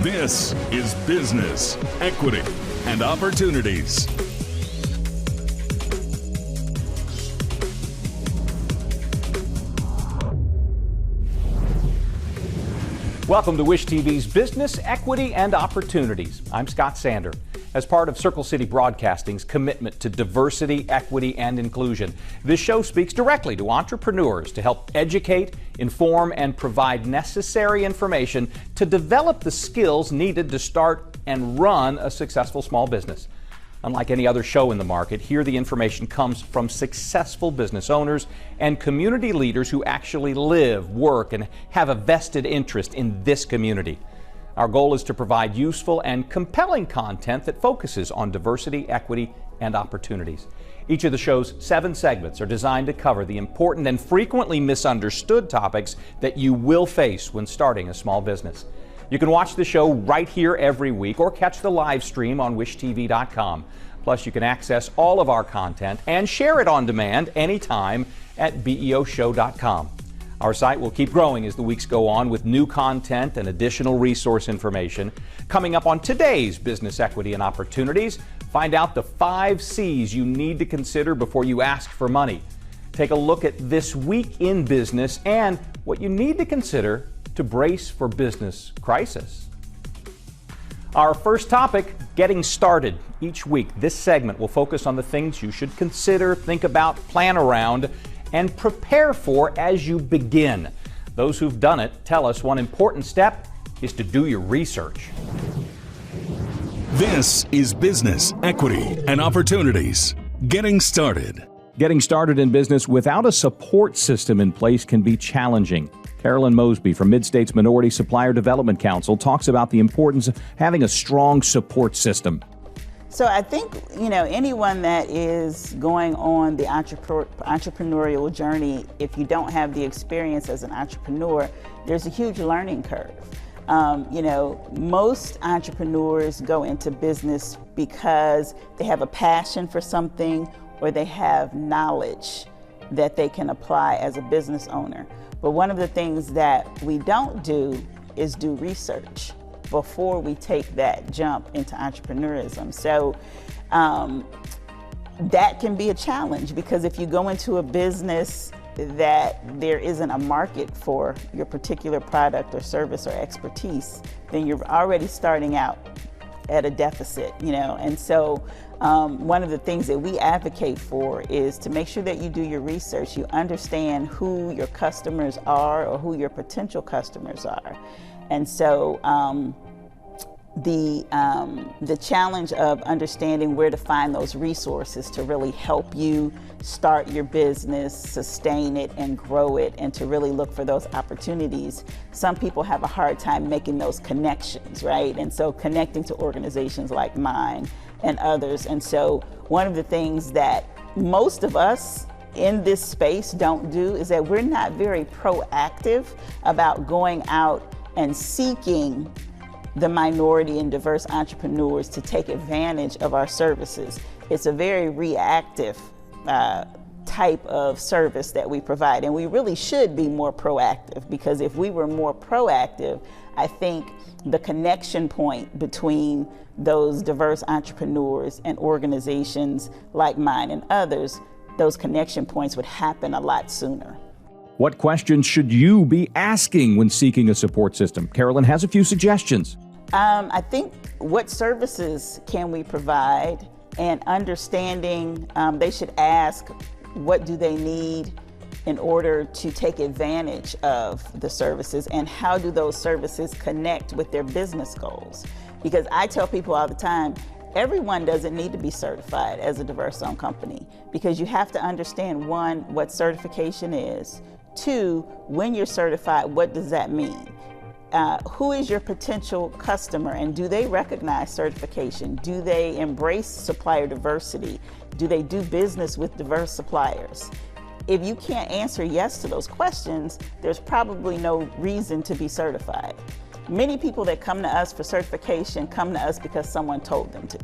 This is Business, Equity, and Opportunities. Welcome to Wish TV's Business, Equity, and Opportunities. I'm Scott Sander. As part of Circle City Broadcasting's commitment to diversity, equity, and inclusion, this show speaks directly to entrepreneurs to help educate, inform, and provide necessary information to develop the skills needed to start and run a successful small business. Unlike any other show in the market, here the information comes from successful business owners and community leaders who actually live, work, and have a vested interest in this community. Our goal is to provide useful and compelling content that focuses on diversity, equity, and opportunities. Each of the show's 7 segments are designed to cover the important and frequently misunderstood topics that you will face when starting a small business. You can watch the show right here every week or catch the live stream on wishtv.com. Plus, you can access all of our content and share it on demand anytime at beoshow.com. Our site will keep growing as the weeks go on with new content and additional resource information. Coming up on today's Business, Equity, and Opportunities, find out the 5 C's you need to consider before you ask for money. Take a look at this week in business and what you need to consider to brace for business crisis. Our first topic, getting started. Each week, this segment will focus on the things you should consider, think about, plan around, and prepare for as you begin. Those who've done it tell us one important step is to do your research. This is Business, Equity, and Opportunities. Getting started. Getting started in business without a support system in place can be challenging. Carolyn Mosby from Mid-States Minority Supplier Development Council talks about the importance of having a strong support system. So I think, anyone that is going on the entrepreneurial journey, if you don't have the experience as an entrepreneur, there's a huge learning curve. Most entrepreneurs go into business because they have a passion for something or they have knowledge that they can apply as a business owner. But one of the things that we don't do is do research before we take that jump into entrepreneurism. So that can be a challenge, because if you go into a business that there isn't a market for your particular product or service or expertise, then you're already starting out at a deficit, And so one of the things that we advocate for is to make sure that you do your research, you understand who your customers are or who your potential customers are. And so the challenge of understanding where to find those resources to really help you start your business, sustain it, and grow it, and to really look for those opportunities. Some people have a hard time making those connections, right? And so connecting to organizations like mine and others. And so one of the things that most of us in this space don't do is that we're not very proactive about going out and seeking the minority and diverse entrepreneurs to take advantage of our services. It's a very reactive type of service that we provide, and we really should be more proactive, because if we were more proactive, I think the connection point between those diverse entrepreneurs and organizations like mine and others, those connection points would happen a lot sooner. What questions should you be asking when seeking a support system? Carolyn has a few suggestions. I think, what services can we provide, and understanding, they should ask, what do they need in order to take advantage of the services, and how do those services connect with their business goals? Because I tell people all the time, everyone doesn't need to be certified as a diverse-owned company, because you have to understand, 1, what certification is, 2, when you're certified, what does that mean? Who is your potential customer, and do they recognize certification? Do they embrace supplier diversity? Do they do business with diverse suppliers? If you can't answer yes to those questions, there's probably no reason to be certified. Many people that come to us for certification come to us because someone told them to.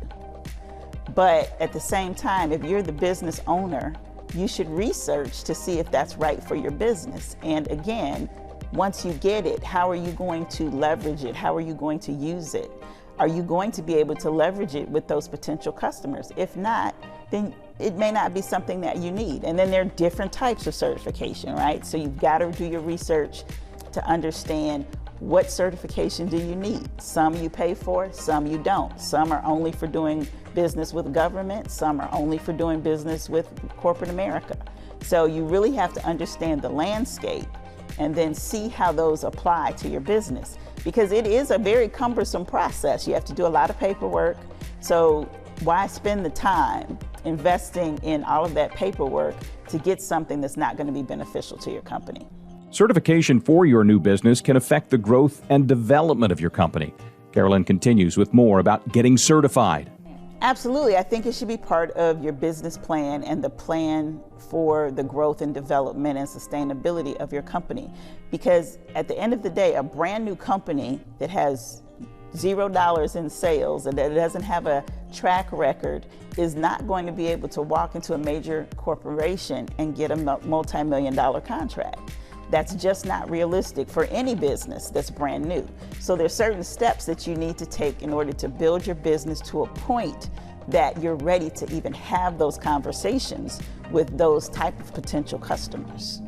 But at the same time, if you're the business owner, you should research to see if that's right for your business. And again, Once you get it, how are you going to leverage it? How are you going to use it? Are you going to be able to leverage it with those potential customers? If not, then it may not be something that you need. And then there are different types of certification, right? So you've got to do your research to understand what certification do you need. Some you pay for, some you don't. Some are only for doing business with government, some are only for doing business with corporate America. So you really have to understand the landscape and then see how those apply to your business, because it is a very cumbersome process. You have to do a lot of paperwork. So why spend the time investing in all of that paperwork to get something that's not going to be beneficial to your company? Certification for your new business can affect the growth and development of your company. Carolyn continues with more about getting certified. Absolutely. I think it should be part of your business plan and the plan for the growth and development and sustainability of your company. Because at the end of the day, a brand new company that has $0 in sales and that doesn't have a track record is not going to be able to walk into a major corporation and get a multi-million-dollar contract. That's just not realistic for any business that's brand new. So there's certain steps that you need to take in order to build your business to a point that you're ready to even have those conversations with those type of potential customers.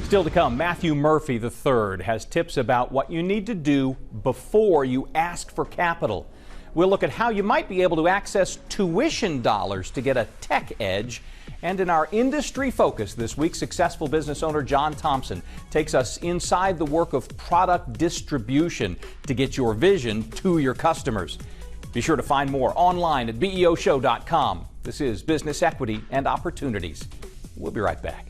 Still to come, Matthew Murphy III has tips about what you need to do before you ask for capital. We'll look at how you might be able to access tuition dollars to get a tech edge. And in our industry focus this week, successful business owner John Thompson takes us inside the work of product distribution to get your vision to your customers. Be sure to find more online at beoshow.com. This is Business Equity and Opportunities. We'll be right back.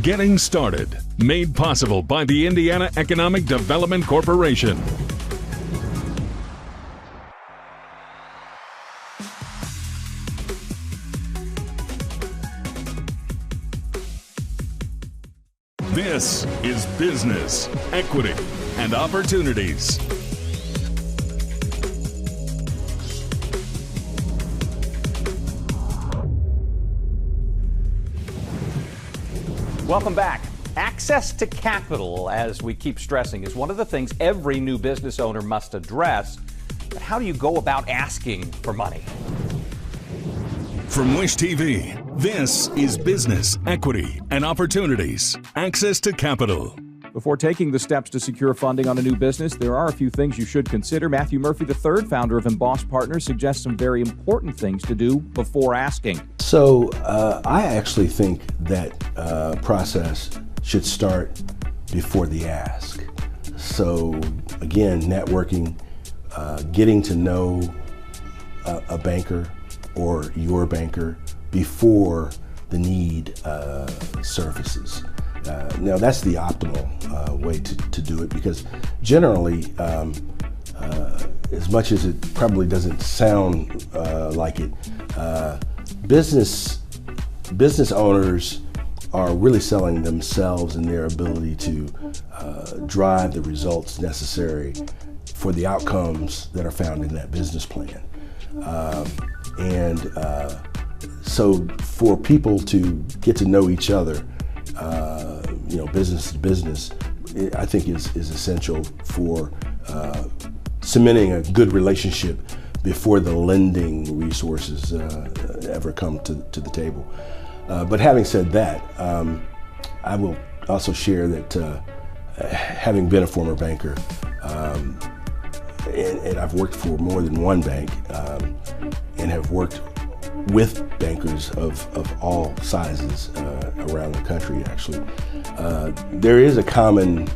Getting Started, made possible by the Indiana Economic Development Corporation. This is Business, Equity, and Opportunities. Welcome back. Access to capital, as we keep stressing, is one of the things every new business owner must address. But how do you go about asking for money? From Wish TV, this is Business, Equity, and Opportunities. Access to capital. Before taking the steps to secure funding on a new business, there are a few things you should consider. Matthew Murphy III, founder of Emboss Partners, suggests some very important things to do before asking. So I actually think that process should start before the ask. So again, networking, getting to know a banker or your banker before the need surfaces. Now that's the optimal way to do it, because generally, as much as it probably doesn't sound like it, business owners are really selling themselves and their ability to drive the results necessary for the outcomes that are found in that business plan. So for people to get to know each other, business to business, I think is essential for cementing a good relationship before the lending resources ever come to the table. But having said that, I will also share that having been a former banker, and I've worked for more than one bank, and have worked with bankers of all sizes around the country, actually. There is a common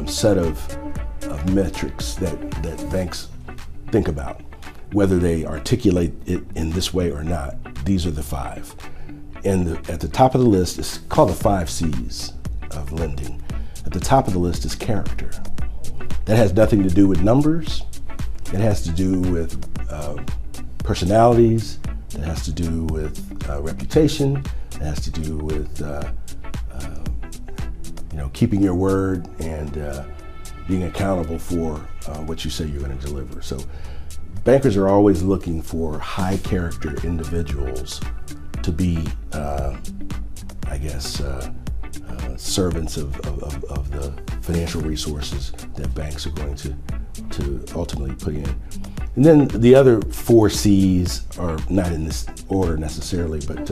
set of metrics that banks think about, whether they articulate it in this way or not. These are the five. And at the top of the list is called the 5 C's of lending. At the top of the list is character. That has nothing to do with numbers. It has to do with personalities. It has to do with reputation. It has to do with keeping your word and being accountable for what you say you're going to deliver. So bankers are always looking for high character individuals to be, servants of the financial resources that banks are going to ultimately put in. And then the other 4 C's are not in this order necessarily, but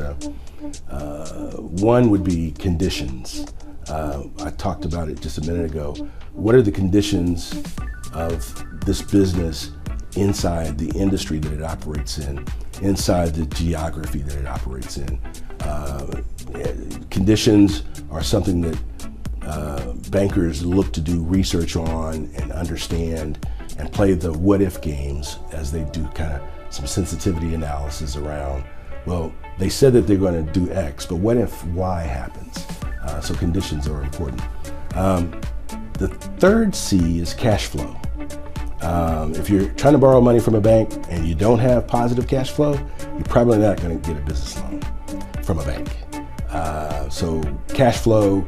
one would be conditions. I talked about it just a minute ago. What are the conditions of this business inside the industry that it operates in, inside the geography that it operates in? Conditions are something that bankers look to do research on and understand and play the what-if games as they do kind of some sensitivity analysis around, well, they said that they're going to do X, but what if Y happens? So conditions are important. The third C is cash flow. If you're trying to borrow money from a bank and you don't have positive cash flow, you're probably not going to get a business loan from a bank. So cash flow,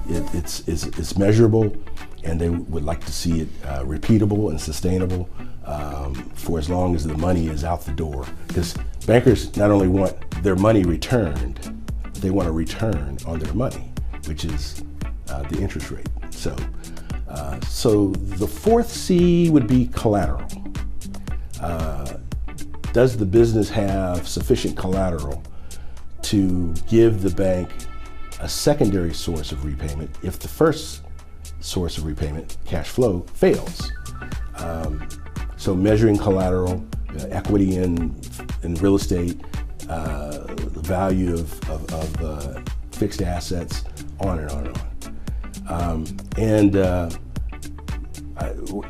it's measurable, and they would like to see it repeatable and sustainable for as long as the money is out the door. Because bankers not only want their money returned, they want a return on their money, which is the interest rate. So the 4th C would be collateral. Does the business have sufficient collateral to give the bank a secondary source of repayment if the first source of repayment, cash flow, fails? So measuring collateral, equity in real estate, the value of fixed assets, on and on and on.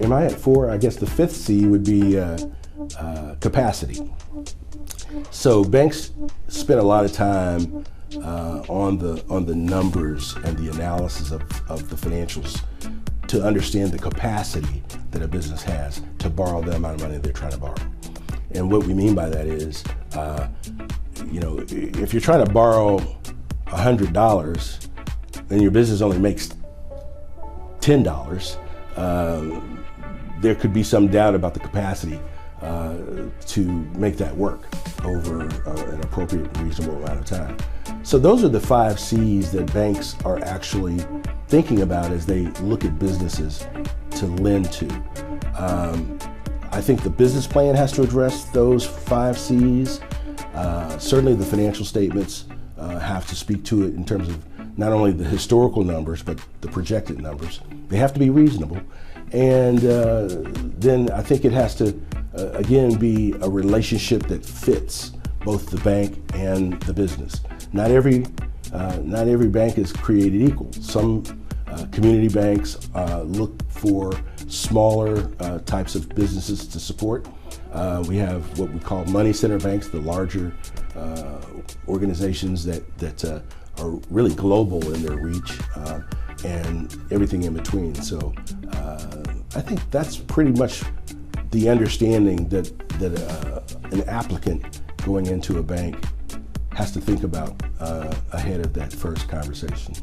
Am I at 4? I guess the 5th C would be capacity. So banks spend a lot of time on the numbers and the analysis of the financials to understand the capacity that a business has to borrow the amount of money they're trying to borrow. And what we mean by that is, if you're trying to borrow $100 and your business only makes $10, there could be some doubt about the capacity to make that work over an appropriate, reasonable amount of time. So those are the 5 C's that banks are actually thinking about as they look at businesses to lend to. I think the business plan has to address those 5 C's. Certainly the financial statements have to speak to it in terms of not only the historical numbers, but the projected numbers. They have to be reasonable. And then I think it has to, again, be a relationship that fits both the bank and the business. Not every bank is created equal. Some community banks look for smaller types of businesses to support. We have what we call money center banks, the larger organizations that are really global in their reach, and everything in between. So I think that's pretty much the understanding that an applicant going into a bank has to think about ahead of that first conversation.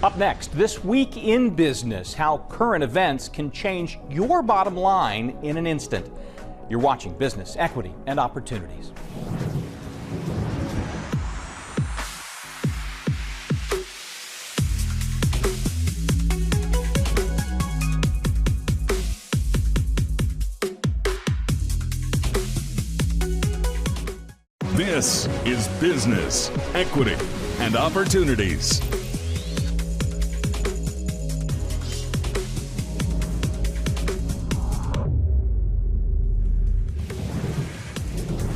Up next, this week in business, how current events can change your bottom line in an instant. You're watching Business, Equity, and Opportunities. This is Business, Equity, and Opportunities.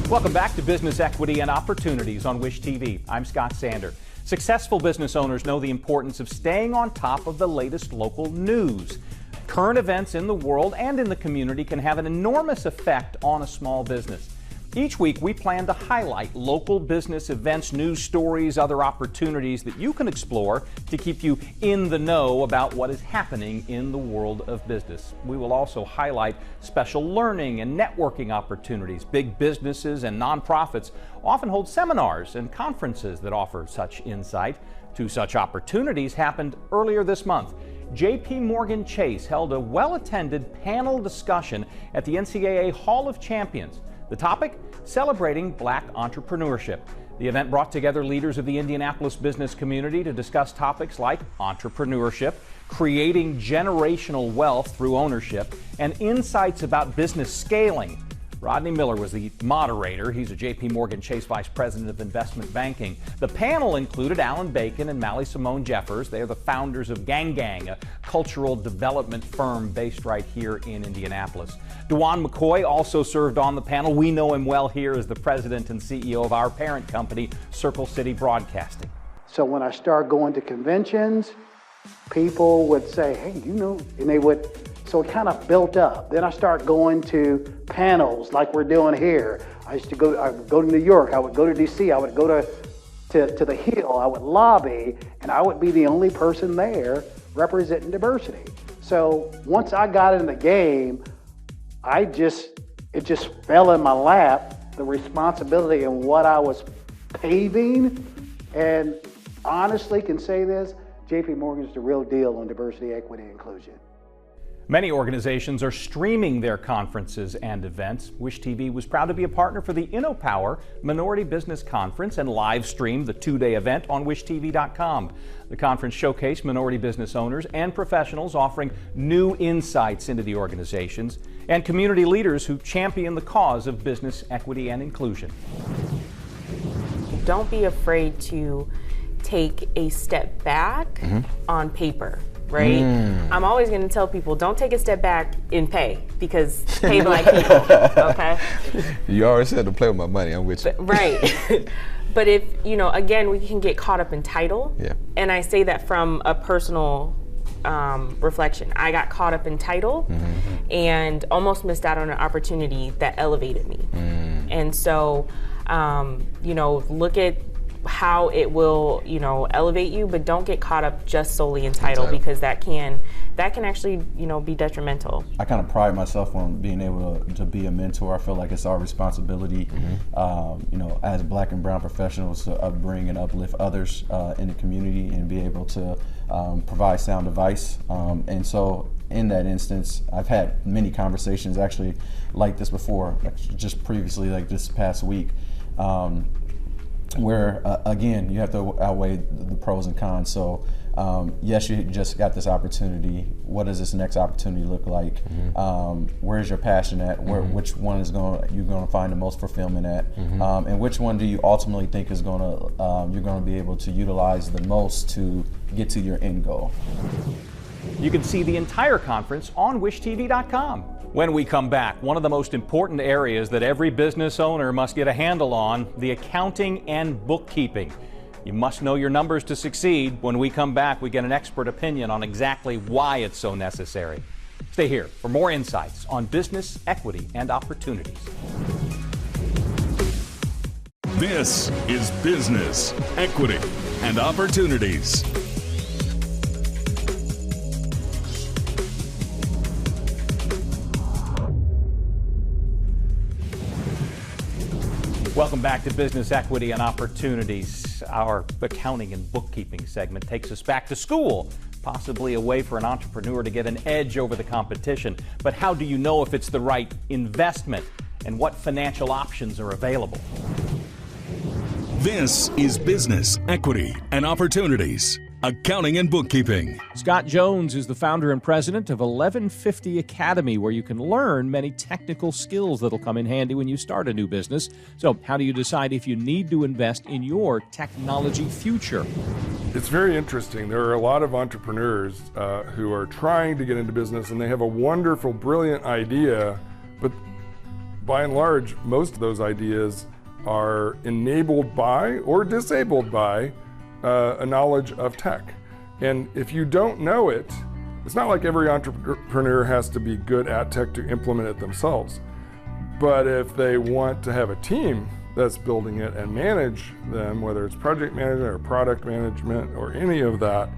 Welcome back to Business, Equity, and Opportunities on Wish TV. I'm Scott Sander. Successful business owners know the importance of staying on top of the latest local news. Current events in the world and in the community can have an enormous effect on a small business. Each week, we plan to highlight local business events, news stories, other opportunities that you can explore to keep you in the know about what is happening in the world of business. We will also highlight special learning and networking opportunities. Big businesses and nonprofits often hold seminars and conferences that offer such insight. Two such opportunities happened earlier this month. J.P. Morgan Chase held a well-attended panel discussion at the NCAA Hall of Champions. The topic, celebrating Black entrepreneurship. The event brought together leaders of the Indianapolis business community to discuss topics like entrepreneurship, creating generational wealth through ownership, and insights about business scaling. Rodney Miller was the moderator. He's a J.P. Morgan Chase Vice President of Investment Banking. The panel included Alan Bacon and Mally Simone Jeffers. They are the founders of Gang Gang, a cultural development firm based right here in Indianapolis. Dewan McCoy also served on the panel. We know him well here as the president and CEO of our parent company, Circle City Broadcasting. So when I started going to conventions, people would say, hey, you know, and they would, so it kind of built up. Then I started going to panels like we're doing here. I would go to New York, I would go to DC, I would go to the Hill, I would lobby, and I would be the only person there representing diversity. So once I got in the game, it just fell in my lap, the responsibility and what I was paving, and honestly can say this, J.P. Morgan's the real deal on diversity, equity, and inclusion. Many organizations are streaming their conferences and events. Wish TV was proud to be a partner for the InnoPower Minority Business Conference and live streamed the two-day event on wishtv.com. The conference showcased minority business owners and professionals offering new insights into the organizations and community leaders who champion the cause of business equity and inclusion. Don't be afraid to take a step back on paper. Right? I'm always going to tell people, don't take a step back in pay, because pay black people, okay? You already said to play with my money, I'm with you. Right. But if, you know, again, we can get caught up in title. Yeah. And I say that from a personal reflection. I got caught up in title and almost missed out on an opportunity that elevated me. And so, you know, look at how it will, you know, elevate you, but don't get caught up just solely in title, because that can actually, you know, be detrimental. I kind of pride myself on being able to be a mentor. I feel like it's our responsibility, you know, as Black and brown professionals to upbring and uplift others in the community and be able to provide sound advice. And so in that instance, I've had many conversations actually like this before, like just previously, like this past week. Where again, you have to outweigh the pros and cons. So yes, you just got this opportunity. What does this next opportunity look like? Where's your passion at? Which one is you're going to find the most fulfillment at? And which one do you ultimately think is going to you're going to be able to utilize the most to get to your end goal? You can see the entire conference on wishtv.com. When we come back, one of the most important areas that every business owner must get a handle on, the accounting and bookkeeping. You must know your numbers to succeed. When we come back, we get an expert opinion on exactly why it's so necessary. Stay here for more insights on business, equity, and opportunities. This is Business, Equity, and Opportunities. Welcome back to Business, Equity, and Opportunities. Our accounting and bookkeeping segment takes us back to school, possibly a way for an entrepreneur to get an edge over the competition. But how do you know if it's the right investment and what financial options are available? This is Business, Equity, and Opportunities. Accounting and Bookkeeping. Scott Jones is the founder and president of 1150 Academy, where you can learn many technical skills that'll come in handy when you start a new business. So how do you decide if you need to invest in your technology future? It's very interesting. There are a lot of entrepreneurs who are trying to get into business, and they have a wonderful, brilliant idea, but by and large, most of those ideas are enabled by or disabled by a knowledge of tech. And if you don't know it, it's not like every entrepreneur has to be good at tech to implement it themselves. But if they want to have a team that's building it and manage them, whether it's project management or product management or any of that,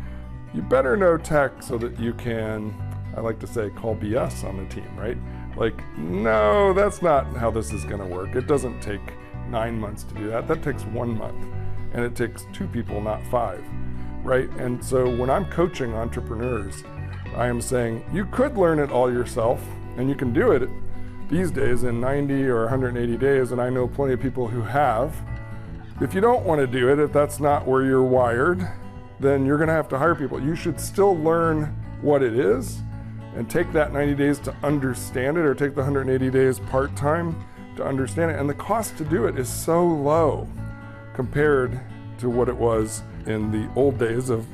you better know tech so that you can, I like to say, call BS on the team, right? Like, no, that's not how this is gonna work. It doesn't take 9 months to do that. That takes 1 month, and it takes 2 people, not 5, right? And so when I'm coaching entrepreneurs, I am saying, you could learn it all yourself, and you can do it these days in 90 or 180 days, and I know plenty of people who have. If you don't want to do it, if that's not where you're wired, then you're going to have to hire people. You should still learn what it is and take that 90 days to understand it, or take the 180 days part-time to understand it. And the cost to do it is so low compared to what it was in the old days of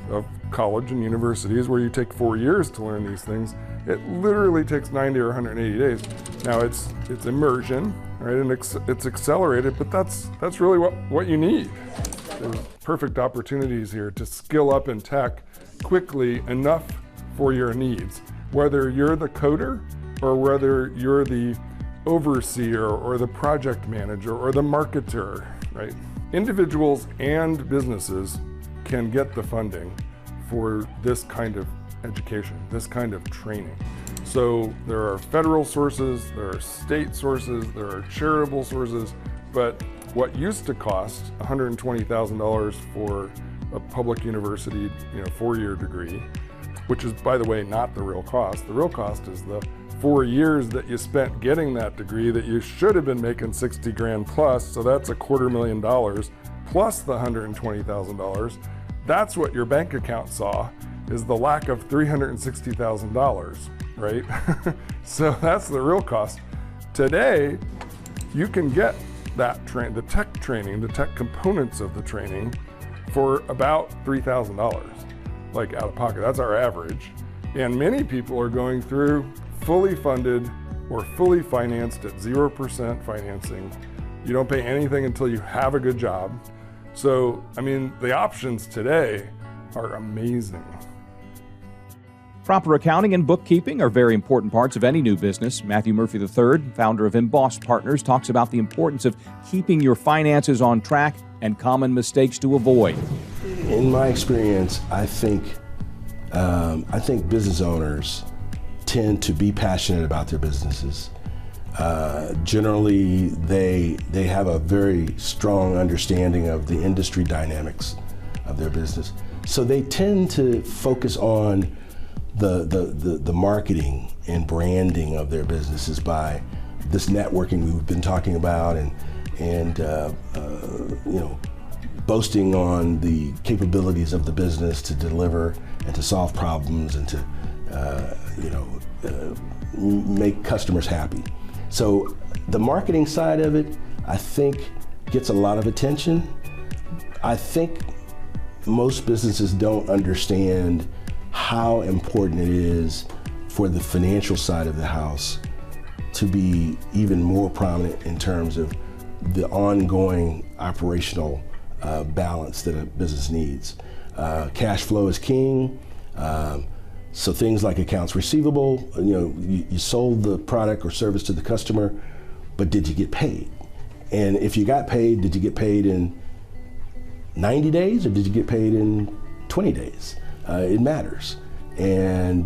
college and universities, where you take 4 years to learn these things. It literally takes 90 or 180 days. Now it's immersion, right? And it's accelerated, but that's really what you need. There's perfect opportunities here to skill up in tech quickly enough for your needs, whether you're the coder or whether you're the overseer or the project manager or the marketer, right? Individuals and businesses can get the funding for this kind of education, this kind of training. So there are federal sources, there are state sources, there are charitable sources, but what used to cost $120,000 for a public university, 4-year degree, which is, by the way, not the real cost. The real cost is the 4 years that you spent getting that degree that you should have been making 60 grand plus, so that's $250,000 plus the $120,000. That's what your bank account saw, is the lack of $360,000, right? So that's the real cost. Today, you can get that the tech training, the tech components of the training, for about $3,000, like out of pocket. That's our average. And many people are going through fully funded or fully financed at 0% financing. You don't pay anything until you have a good job. So, I mean, the options today are amazing. Proper accounting and bookkeeping are very important parts of any new business. Matthew Murphy III, founder of Emboss Partners, talks about the importance of keeping your finances on track and common mistakes to avoid. In my experience, I think business owners tend to be passionate about their businesses. Generally, they have a very strong understanding of the industry dynamics of their business. So they tend to focus on the marketing and branding of their businesses by this networking we've been talking about, and boasting on the capabilities of the business to deliver and to solve problems and to make customers happy. So the marketing side of it, I think, gets a lot of attention. I think most businesses don't understand how important it is for the financial side of the house to be even more prominent in terms of the ongoing operational balance that a business needs. Cash flow is king. So things like accounts receivable, you sold the product or service to the customer, but did you get paid? And if you got paid, did you get paid in 90 days or did you get paid in 20 days? It matters. And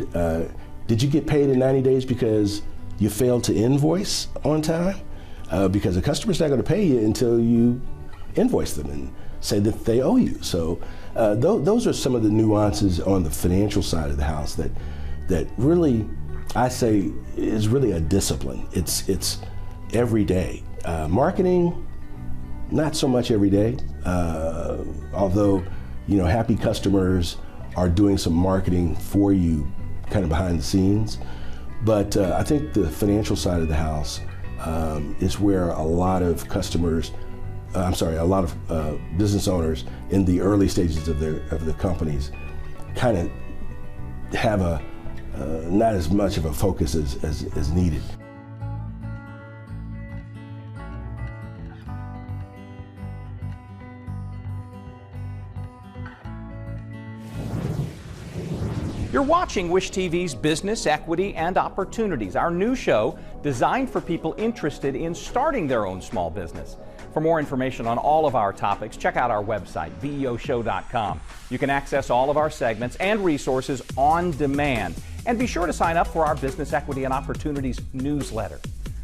did you get paid in 90 days because you failed to invoice on time? Because the customer's not going to pay you until you invoice them and say that they owe you. So those are some of the nuances on the financial side of the house that really, I say, is really a discipline. It's every day. Marketing, not so much every day, although happy customers are doing some marketing for you kind of behind the scenes. But I think the financial side of the house is where a lot of business owners in the early stages of their companies kind of have not as much of a focus as needed. You're watching Wish TV's Business, Equity, and Opportunities, our new show designed for people interested in starting their own small business. For more information on all of our topics, check out our website, veoshow.com. You can access all of our segments and resources on demand. And be sure to sign up for our Business, Equity, and Opportunities newsletter.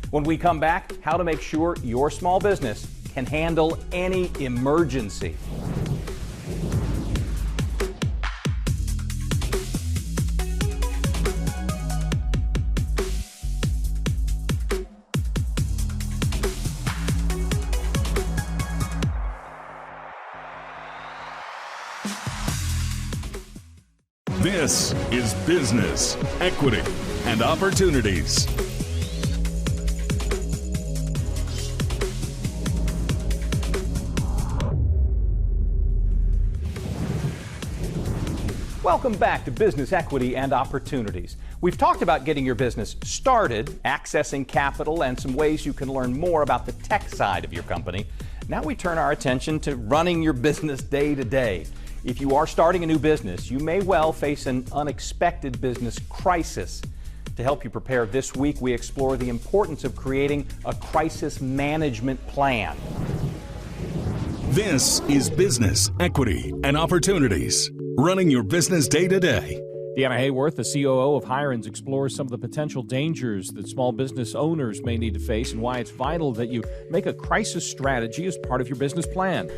When we come back, how to make sure your small business can handle any emergency. This is Business, Equity, and Opportunities. Welcome back to Business, Equity, and Opportunities. We've talked about getting your business started, accessing capital, and some ways you can learn more about the tech side of your company. Now we turn our attention to running your business day to day. If you are starting a new business, you may well face an unexpected business crisis. To help you prepare this week, we explore the importance of creating a crisis management plan. This is Business, Equity, and Opportunities. Running your business day to day. Deana Haworth, the COO of Hirons, explores some of the potential dangers that small business owners may need to face and why it's vital that you make a crisis strategy as part of your business plan.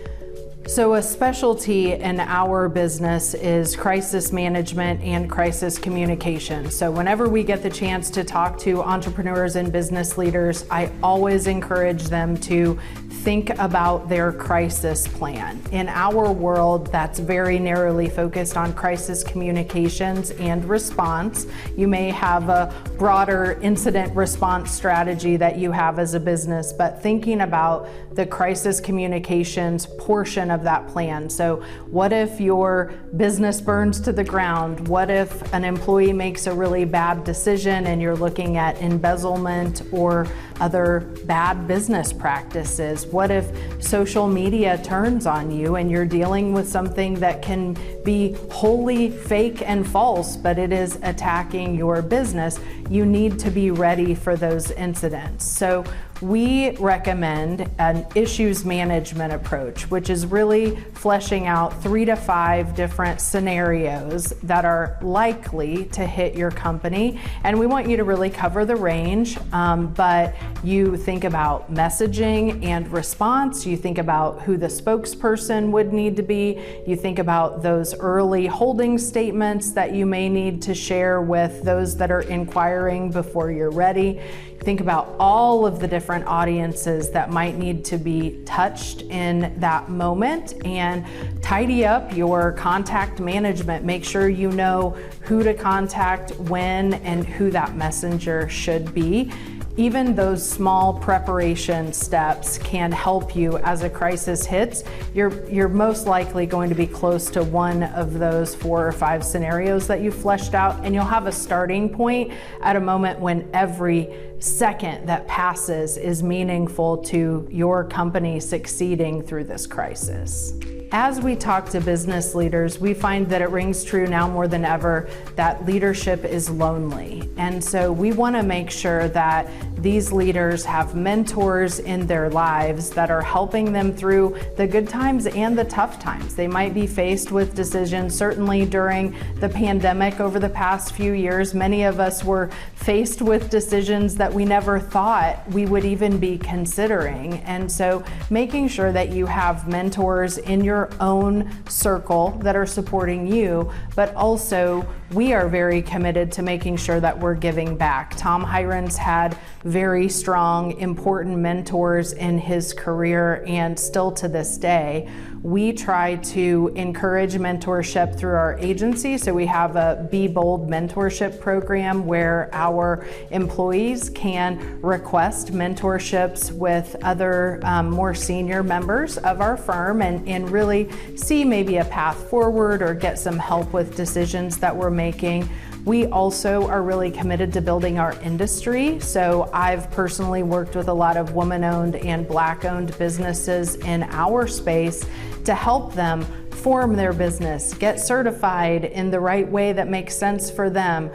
So a specialty in our business is crisis management and crisis communication. So whenever we get the chance to talk to entrepreneurs and business leaders, I always encourage them to think about their crisis plan. In our world, that's very narrowly focused on crisis communications and response. You may have a broader incident response strategy that you have as a business, but thinking about the crisis communications portion of that plan. So what if your business burns to the ground? What if an employee makes a really bad decision and you're looking at embezzlement or other bad business practices? What if social media turns on you and you're dealing with something that can be wholly fake and false, but it is attacking your business? You need to be ready for those incidents. So we recommend an issues management approach, which is really fleshing out 3 to 5 different scenarios that are likely to hit your company. And we want you to really cover the range, but you think about messaging and response. You think about who the spokesperson would need to be. You think about those early holding statements that you may need to share with those that are inquiring before you're ready. Think about all of the different audiences that might need to be touched in that moment, and tidy up your contact management. Make sure you know who to contact when and who that messenger should be. Even those small preparation steps can help you as a crisis hits. You're most likely going to be close to one of those 4 or 5 scenarios that you fleshed out, and you'll have a starting point at a moment when every second that passes is meaningful to your company succeeding through this crisis. As we talk to business leaders, we find that it rings true now more than ever that leadership is lonely. And so we want to make sure that these leaders have mentors in their lives that are helping them through the good times and the tough times. They might be faced with decisions. Certainly during the pandemic over the past few years, many of us were faced with decisions that we never thought we would even be considering. And so making sure that you have mentors in your own circle that are supporting you, but also we are very committed to making sure that we're giving back. Tom Hirons had very strong, important mentors in his career, and still to this day. We try to encourage mentorship through our agency. So we have a Be Bold mentorship program where our employees can request mentorships with other more senior members of our firm and really see maybe a path forward or get some help with decisions that we're making. We also are really committed to building our industry. So I've personally worked with a lot of woman-owned and Black-owned businesses in our space to help them form their business, get certified in the right way that makes sense for them,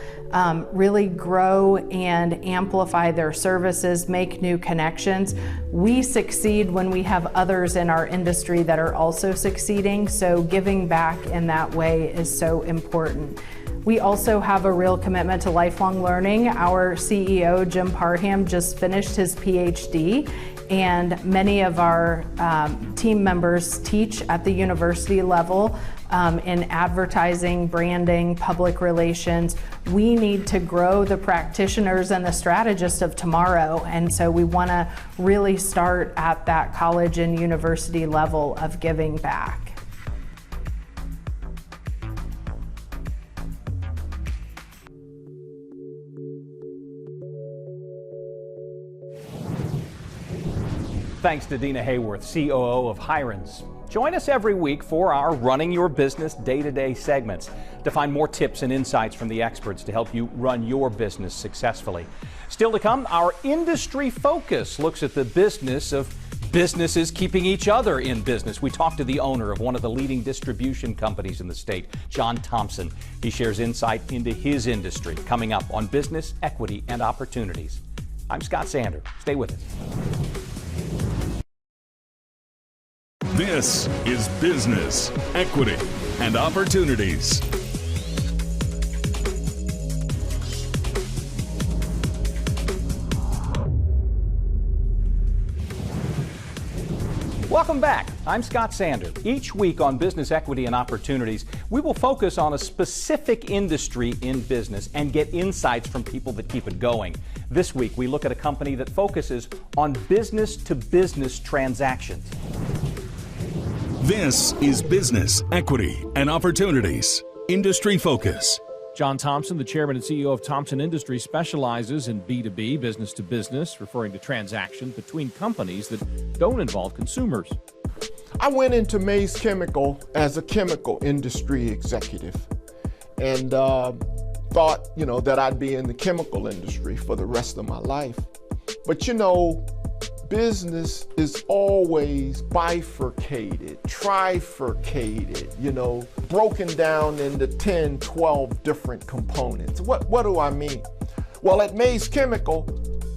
really grow and amplify their services, make new connections. We succeed when we have others in our industry that are also succeeding, so giving back in that way is so important. We also have a real commitment to lifelong learning. Our CEO, Jim Parham, just finished his PhD, and many of our team members teach at the university level in advertising, branding, public relations. We need to grow the practitioners and the strategists of tomorrow, and so we want to really start at that college and university level of giving back. Thanks to Deana Haworth, COO of Hirons. Join us every week for our Running Your Business Day-to-Day segments to find more tips and insights from the experts to help you run your business successfully. Still to come, our industry focus looks at the business of businesses keeping each other in business. We talk to the owner of one of the leading distribution companies in the state, John Thompson. He shares insight into his industry, coming up on Business, Equity, and Opportunities. I'm Scott Sander. Stay with us. This is Business, Equity, and Opportunities. Welcome back. I'm Scott Sander. Each week on Business, Equity, and Opportunities, we will focus on a specific industry in business and get insights from people that keep it going. This week, we look at a company that focuses on business-to-business transactions. This is Business, Equity, and Opportunities. Industry Focus. John Thompson, the chairman and CEO of Thompson Industries, specializes in B2B, business to business, referring to transactions between companies that don't involve consumers. I went into Emmis Chemical as a chemical industry executive and thought, that I'd be in the chemical industry for the rest of my life. But business is always bifurcated, trifurcated, broken down into 10, 12 different components. What do I mean? Well, at Emmis Chemical,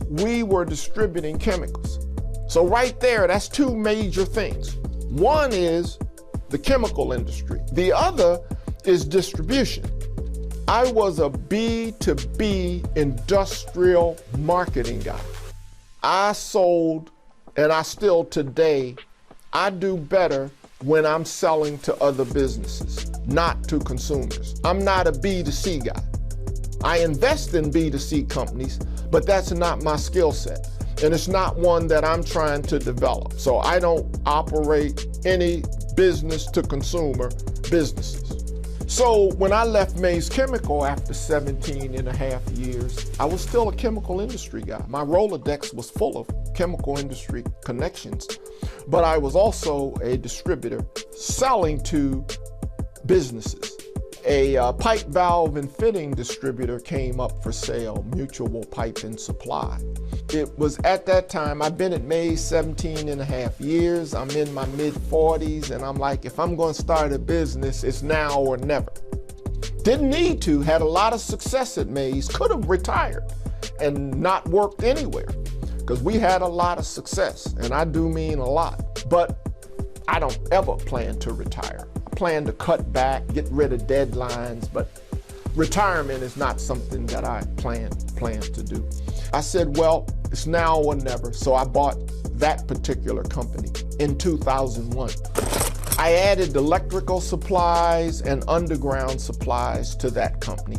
we were distributing chemicals. So right there, that's two major things. One is the chemical industry. The other is distribution. I was a B2B industrial marketing guy. I sold, and I still today, I do better when I'm selling to other businesses, not to consumers. I'm not a B2C guy. I invest in B2C companies, but that's not my skill set. And it's not one that I'm trying to develop. So I don't operate any business to consumer businesses. So when I left Emmis Chemical after 17 and a half years, I was still a chemical industry guy. My Rolodex was full of chemical industry connections, but I was also a distributor selling to businesses. A pipe, valve, and fitting distributor came up for sale, Mutual Pipe and Supply. It was at that time, I've been at Emmis 17 and a half years, I'm in my mid-40s, and I'm like, if I'm going to start a business, it's now or never. Didn't need to, had a lot of success at Emmis, could have retired and not worked anywhere, because we had a lot of success, and I do mean a lot, but I don't ever plan to retire. Plan to cut back, get rid of deadlines, but retirement is not something that I plan to do. I said, well, it's now or never, so I bought that particular company in 2001. I added electrical supplies and underground supplies to that company,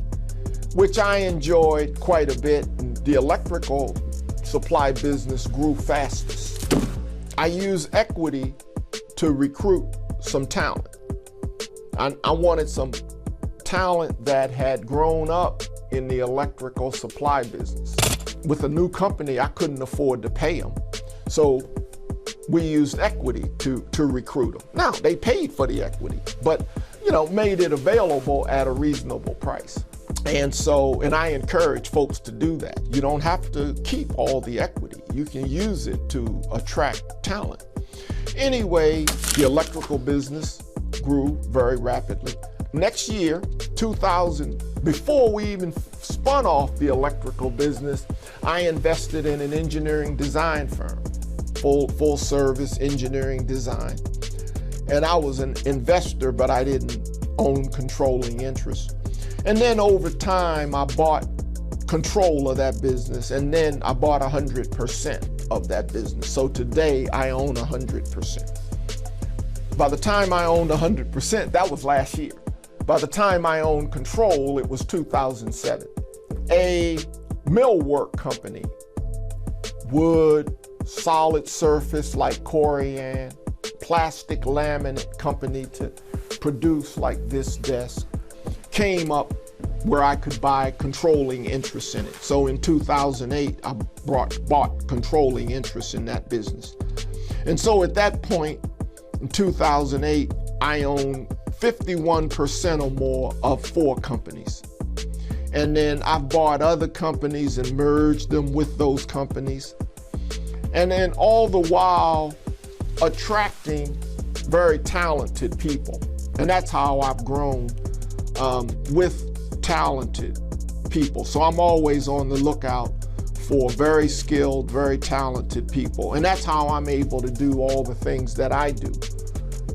which I enjoyed quite a bit. The electrical supply business grew fastest. I used equity to recruit some talent. I wanted some talent that had grown up in the electrical supply business. With a new company, I couldn't afford to pay them. So we used equity to recruit them. Now, they paid for the equity, but made it available at a reasonable price. And I encourage folks to do that. You don't have to keep all the equity. You can use it to attract talent. Anyway, the electrical business grew very rapidly. Next year, 2000, before we even spun off the electrical business, I invested in an engineering design firm, full service engineering design. And I was an investor, but I didn't own controlling interest. And then over time, I bought control of that business, and then I bought 100% of that business. So today I own 100%. By the time I owned 100%, that was last year. By the time I owned control, it was 2007. A millwork company, wood, solid surface like Corian, plastic laminate company to produce like this desk, came up where I could buy controlling interest in it. So in 2008, I bought controlling interest in that business. And so at that point, in 2008, I owned 51% or more of 4 companies. And then I've bought other companies and merged them with those companies. And then all the while attracting very talented people. And that's how I've grown with talented people. So I'm always on the lookout for very skilled, very talented people. And that's how I'm able to do all the things that I do,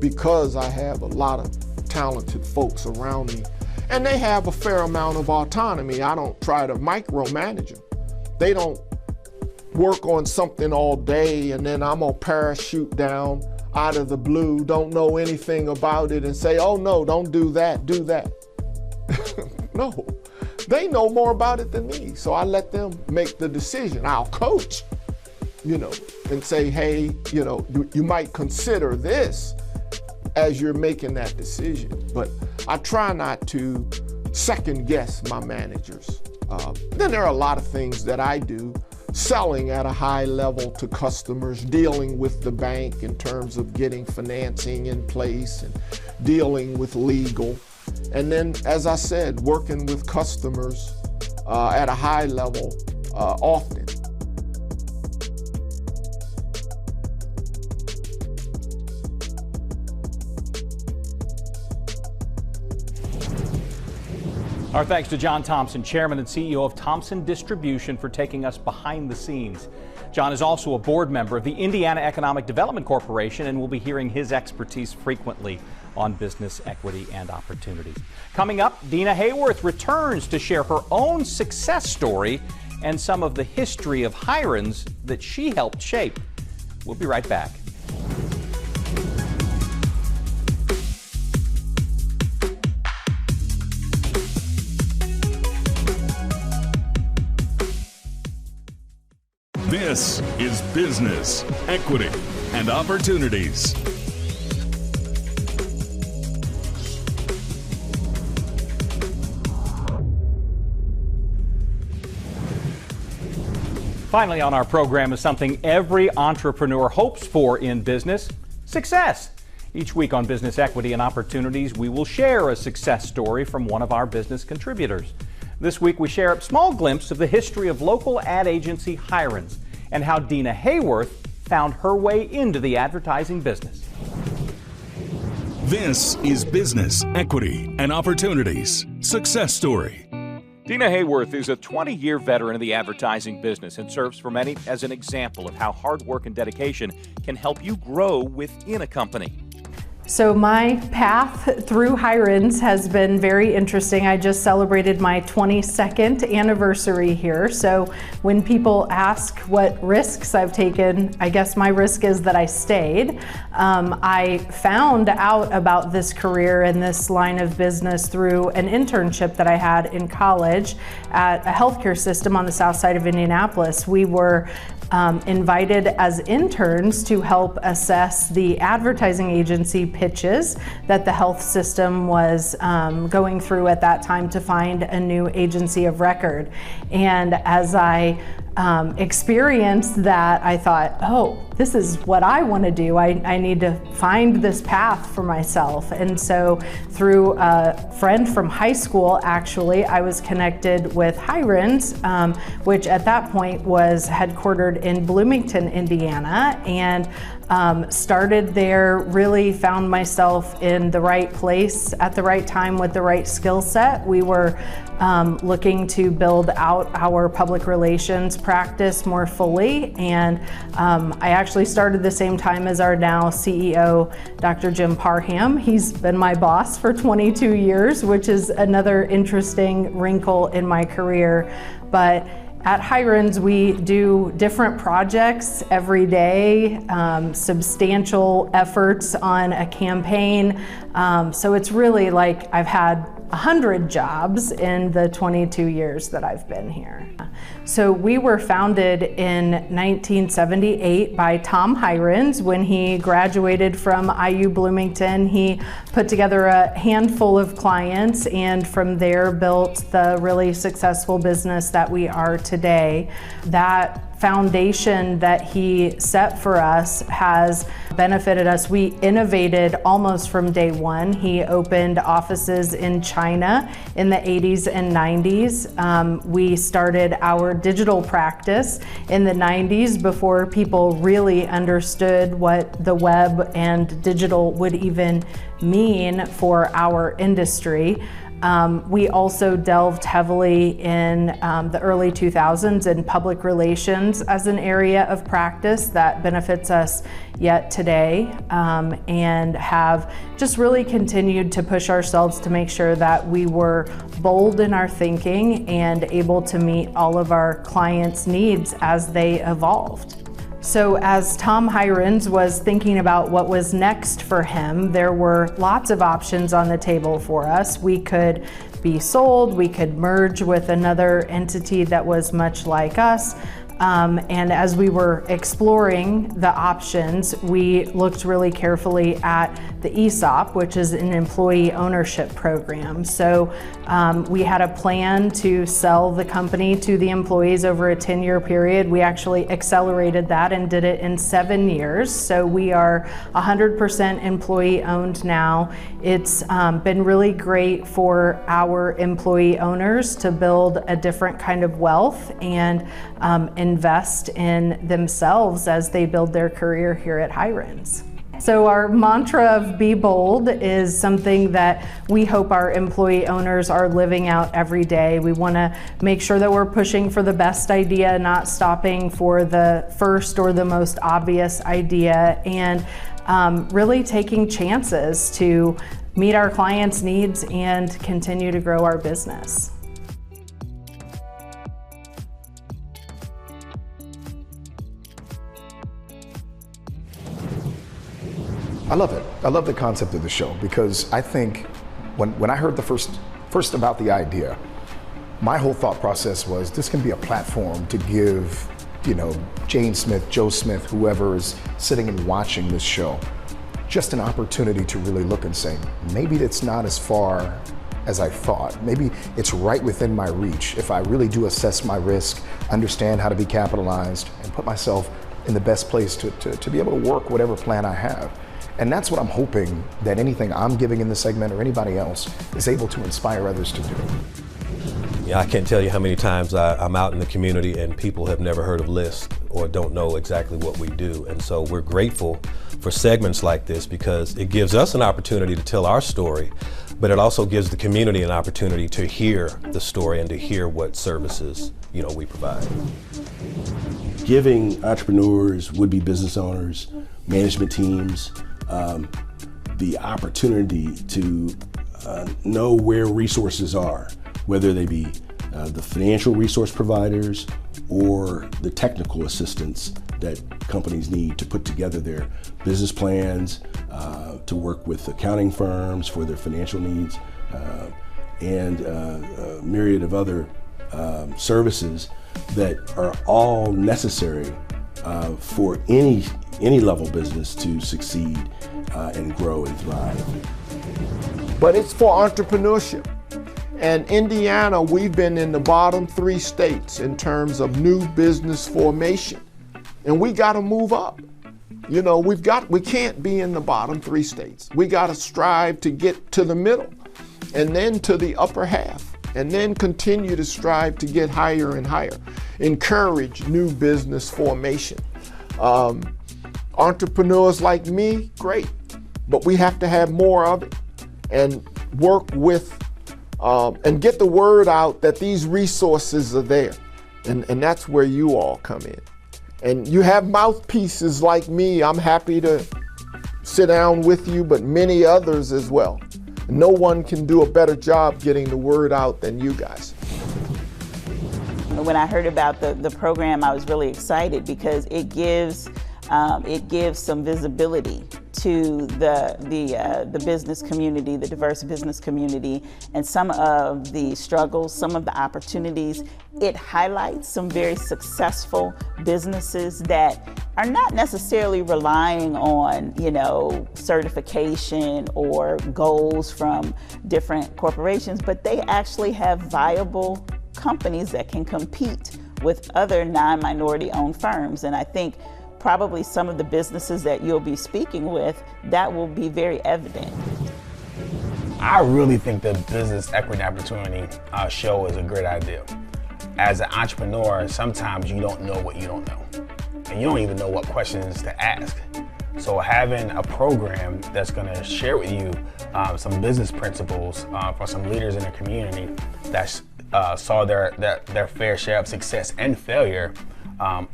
because I have a lot of talented folks around me. And they have a fair amount of autonomy. I don't try to micromanage them. They don't work on something all day and then I'm gonna parachute down out of the blue, don't know anything about it, and say, oh no, don't do that, do that. No, they know more about it than me. So I let them make the decision. I'll coach, and say, hey, you might consider this as you're making that decision. But I try not to second guess my managers. Then there are a lot of things that I do, selling at a high level to customers, dealing with the bank in terms of getting financing in place and dealing with legal. And then, as I said, working with customers at a high level often. Our thanks to John Thompson, Chairman and CEO of Thompson Distribution, for taking us behind the scenes. John is also a board member of the Indiana Economic Development Corporation, and we'll be hearing his expertise frequently on business equity and opportunities. Coming up, Deana Haworth returns to share her own success story and some of the history of Hirons that she helped shape. We'll be right back. This is Business, Equity, and Opportunities. Finally on our program is something every entrepreneur hopes for in business: success. Each week on Business Equity and Opportunities, we will share a success story from one of our business contributors. This week we share a small glimpse of the history of local ad agency Hirons and how Deana Haworth found her way into the advertising business. This is Business, Equity, and Opportunities Success Story. Deana Haworth is a 20-year veteran of the advertising business and serves for many as an example of how hard work and dedication can help you grow within a company. So my path through Hirons has been very interesting. I just celebrated my 22nd anniversary here. So when people ask what risks I've taken, I guess my risk is that I stayed. I found out about this career and this line of business through an internship that I had in college at a healthcare system on the south side of Indianapolis. We were invited as interns to help assess the advertising agency pitches that the health system was going through at that time to find a new agency of record. And as I experience that I thought, oh, this is what I want to do. I need to find this path for myself. And so through a friend from high school, actually, I was connected with Hirons, which at that point was headquartered in Bloomington, Indiana, and started there, really found myself in the right place at the right time with the right skill set. We were looking to build out our public relations practice more fully, and I actually started the same time as our now CEO, Dr. Jim Parham. He's been my boss for 22 years, which is another interesting wrinkle in my career. But at Hirons, we do different projects every day, substantial efforts on a campaign. So it's really like I've had 100 jobs in the 22 years that I've been here. So we were founded in 1978 by Tom Hirons. When he graduated from IU Bloomington, he put together a handful of clients and from there built the really successful business that we are today. That foundation that he set for us has benefited us. We innovated almost from day one. He opened offices in China in the 80s and 90s. We started our digital practice in the 90s before people really understood what the web and digital would even mean for our industry. We also delved heavily in the early 2000s in public relations as an area of practice that benefits us yet today, and have just really continued to push ourselves to make sure that we were bold in our thinking and able to meet all of our clients' needs as they evolved. So as Tom Hirons was thinking about what was next for him, there were lots of options on the table for us. We could be sold, we could merge with another entity that was much like us. And as we were exploring the options, we looked really carefully at the ESOP, which is an employee ownership program. So we had a plan to sell the company to the employees over a 10-year period. We actually accelerated that and did it in 7 years. So we are 100% employee owned now. It's been really great for our employee owners to build a different kind of wealth and invest in themselves as they build their career here at Hirons. So our mantra of be bold is something that we hope our employee owners are living out every day. We want to make sure that we're pushing for the best idea, not stopping for the first or the most obvious idea, and really taking chances to meet our clients' needs and continue to grow our business. I love it. I love the concept of the show because I think when I heard the first about the idea, my whole thought process was this can be a platform to give, Jane Smith, Joe Smith, whoever is sitting and watching this show, just an opportunity to really look and say, maybe it's not as far as I thought. Maybe it's right within my reach if I really do assess my risk, understand how to be capitalized, and put myself in the best place to be able to work whatever plan I have. And that's what I'm hoping that anything I'm giving in this segment or anybody else is able to inspire others to do. Yeah, I can't tell you how many times I'm out in the community and people have never heard of LISC or don't know exactly what we do. And so we're grateful for segments like this because it gives us an opportunity to tell our story, but it also gives the community an opportunity to hear the story and to hear what services, we provide. Giving entrepreneurs, would-be business owners, management teams, the opportunity to know where resources are, whether they be the financial resource providers or the technical assistance that companies need to put together their business plans, to work with accounting firms for their financial needs, and a myriad of other services that are all necessary for any level business to succeed and grow and thrive. But it's for entrepreneurship. And Indiana, we've been in the bottom 3 states in terms of new business formation. And we got to move up. You know, we can't be in the bottom 3 states. We got to strive to get to the middle and then to the upper half, and then continue to strive to get higher and higher. Encourage new business formation. Entrepreneurs like me, great, but we have to have more of it and work with and get the word out that these resources are there. And that's where you all come in. And you have mouthpieces like me. I'm happy to sit down with you, but many others as well. No one can do a better job getting the word out than you guys. When I heard about the program, I was really excited because it gives some visibility to the business community, the diverse business community, and some of the struggles, some of the opportunities. It highlights some very successful businesses that are not necessarily relying on, you know, certification or goals from different corporations, but they actually have viable companies that can compete with other non-minority owned firms. And I think probably some of the businesses that you'll be speaking with, that will be very evident. I really think the Business Equity Opportunity show is a great idea. As an entrepreneur, sometimes you don't know what you don't know. And you don't even know what questions to ask. So having a program that's gonna share with you some business principles for some leaders in the community that saw their fair share of success and failure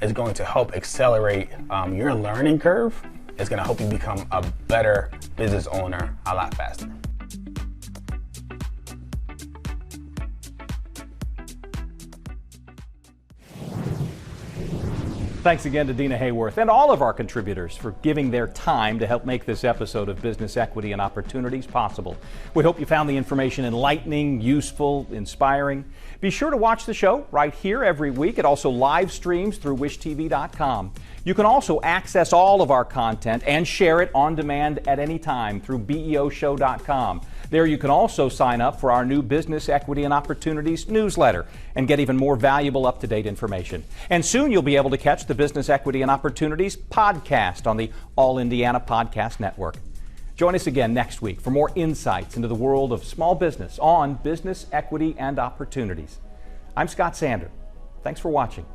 is going to help accelerate your learning curve. It's going to help you become a better business owner a lot faster. Thanks again to Deana Haworth and all of our contributors for giving their time to help make this episode of Business Equity and Opportunities possible. We hope you found the information enlightening, useful, inspiring. Be sure to watch the show right here every week. It also live streams through wishtv.com. You can also access all of our content and share it on demand at any time through beoshow.com. There you can also sign up for our new Business Equity and Opportunities newsletter and get even more valuable up-to-date information. And soon you'll be able to catch the Business Equity and Opportunities podcast on the All Indiana Podcast Network. Join us again next week for more insights into the world of small business on Business Equity and Opportunities. I'm Scott Sander. Thanks for watching.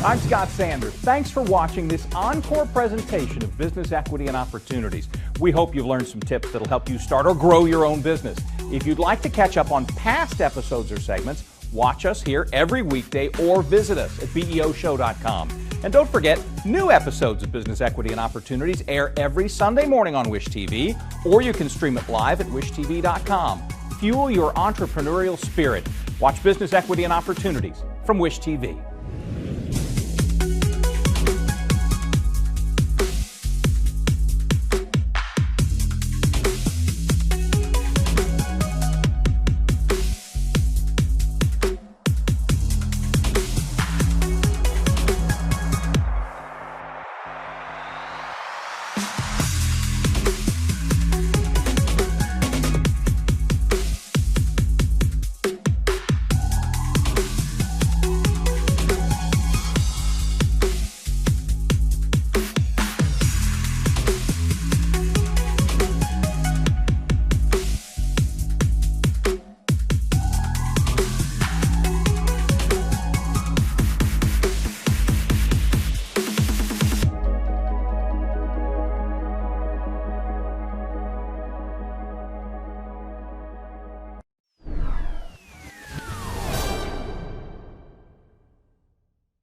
I'm Scott Sander. Thanks for watching this encore presentation of Business Equity and Opportunities. We hope you've learned some tips that'll help you start or grow your own business. If you'd like to catch up on past episodes or segments, watch us here every weekday or visit us at beoshow.com. And don't forget, new episodes of Business Equity and Opportunities air every Sunday morning on Wish TV, or you can stream it live at wishtv.com. Fuel your entrepreneurial spirit. Watch Business Equity and Opportunities from Wish TV.